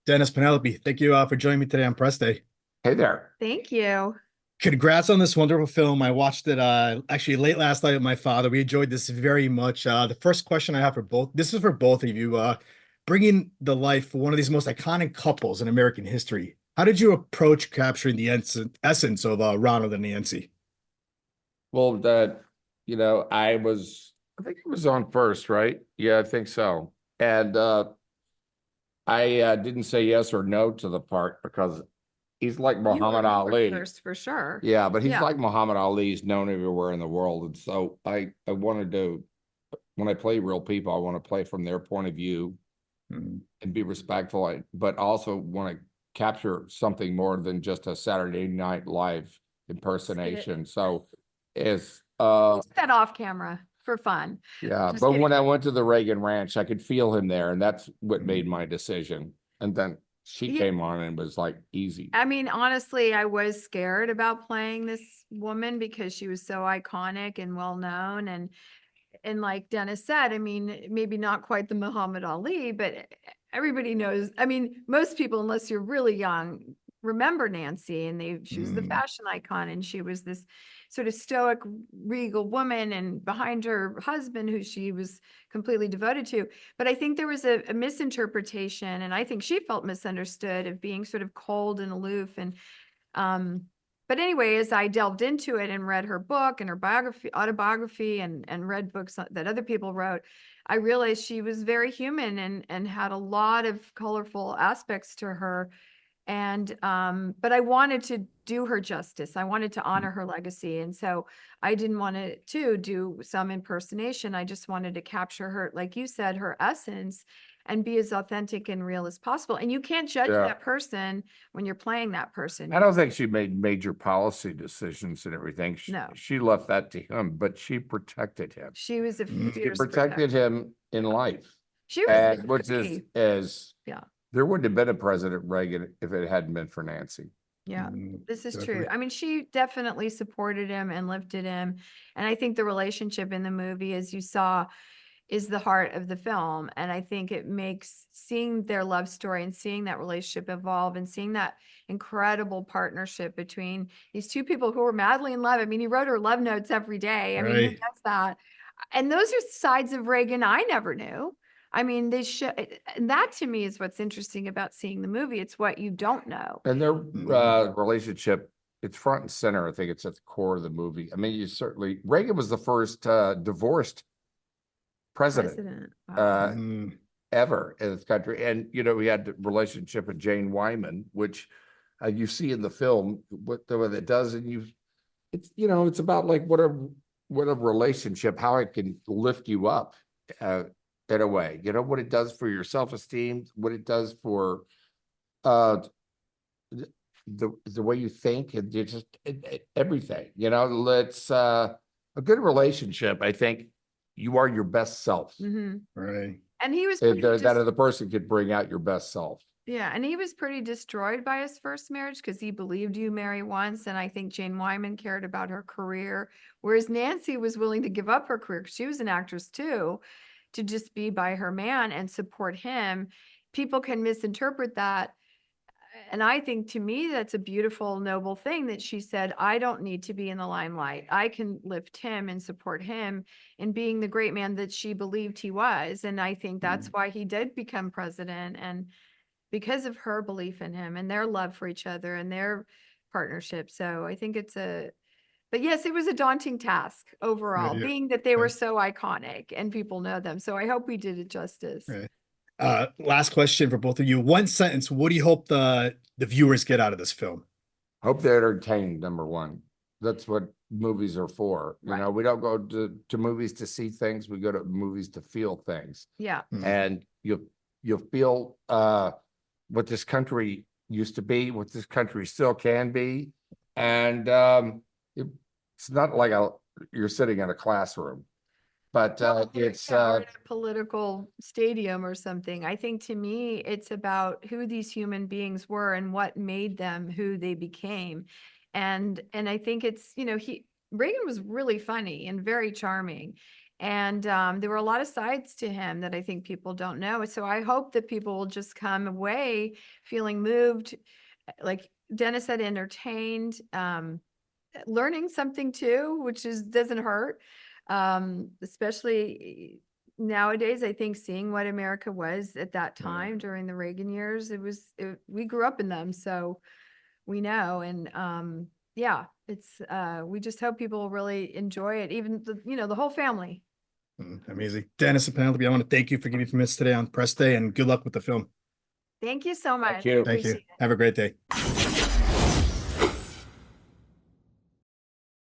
Dennis, Penelope, thank you for joining me today on Press Day. Hey there. Thank you. Congrats on this wonderful film. I watched it actually late last night with my father. We enjoyed this very much. The first question I have for both, this is for both of you, bringing the life for one of these most iconic couples in American history. How did you approach capturing the essence of Ronald and Nancy? Well, I think it was on first, right? Yeah, I think so. And I didn't say yes or no to the part because he's like Muhammad You were Ali. first for sure. Yeah, but he's Yeah. like Muhammad Ali. He's known everywhere in the world. And so I wanted to, when I play real people, I want to play from their point of view and be respectful, but also want to capture something more than just a Saturday Night Live impersonation. So it's Put that off camera for fun. yeah, Just but kidding. when I went to the Reagan Ranch, I could feel him there, and that's what made my decision. And then she Yeah. came on and was like easy. I mean, honestly, I was scared about playing this woman because she was so iconic and well known. And like Dennis said, I mean, maybe not quite the Muhammad Ali, but everybody knows. I mean, most people, unless you're really young, remember Nancy, and she was the fashion icon, and she was this sort of stoic, regal woman, and behind her husband, who she was completely devoted to. But I think there was a misinterpretation, and I think she felt misunderstood, of being sort of cold and aloof. And but anyway, as I delved into it and read her book and her autobiography, and read books that other people wrote, I realized she was very human, and had a lot of colorful aspects to her. And but I wanted to do her justice. I wanted to honor her legacy. And so I didn't want to do some impersonation. I just wanted to capture her, like you said, her essence, and be as authentic and real as possible. And you can't judge Yeah. that person when you're playing that person. I don't think she made major policy decisions and everything. No. She left that to him, but she protected him. She was a She fierce protected protector. him in life. She was And which pretty. is Yeah. there wouldn't have been a President Reagan if it hadn't been for Nancy. Yeah, this is true. Definitely. I mean, she definitely supported him and lifted him. And I think the relationship in the movie, as you saw, is the heart of the film. And I think it makes seeing their love story and seeing that relationship evolve, and seeing that incredible partnership between these two people who were madly in love. I mean, he wrote her love notes every day. I mean, who Right. does that? And those are sides of Reagan I never knew. I mean, and that to me is what's interesting about seeing the movie. It's what you don't know. And their relationship, it's front and center. I think it's at the core of the movie. I mean, Reagan was the first divorced president Wow. ever in this country. And, we had the relationship with Jane Wyman, which you see in the film, what it does. And it's about like what a relationship, how it can lift you up in a way, what it does for your self-esteem, what it does for the way you think, and everything, let's a good relationship. I think you are your best self. Right. And he was That other person could bring out your best self. Yeah, and he was pretty destroyed by his first marriage because he believed you marry once. And I think Jane Wyman cared about her career, whereas Nancy was willing to give up her career, because she was an actress too, to just be by her man and support him. People can misinterpret that. And I think, to me, that's a beautiful, noble thing, that she said, I don't need to be in the limelight. I can lift him and support him in being the great man that she believed he was. And I think that's why he did become president, and because of her belief in him and their love for each other and their partnership. So I think but yes, it was a daunting task overall, Yeah. being that they were so iconic and people know them. So I hope we did it justice. Right. Last question for both of you. One sentence. What do you hope the viewers get out of this film? Hope they're entertained, number one. That's what movies are for. Right. We don't go to movies to see things. We go to movies to feel things. Yeah. And you'll feel what this country used to be, what this country still can be. And it's not like you're sitting in a classroom, but it's or in a political stadium or something. I think, to me, it's about who these human beings were and what made them who they became. And I think it's, Reagan was really funny and very charming. And there were a lot of sides to him that I think people don't know. So I hope that people will just come away feeling moved, like Dennis said, entertained, learning something too, which doesn't hurt. Especially nowadays, I think seeing what America was at that time during the Reagan years, we grew up in them, so we know. And yeah, we just hope people will really enjoy it, even the whole family. Amazing. Dennis and Penelope, I want to thank you for giving me a few minutes today on press day, and good luck with the film. Thank you so much. you. I Thank you. appreciate it. Have a great day.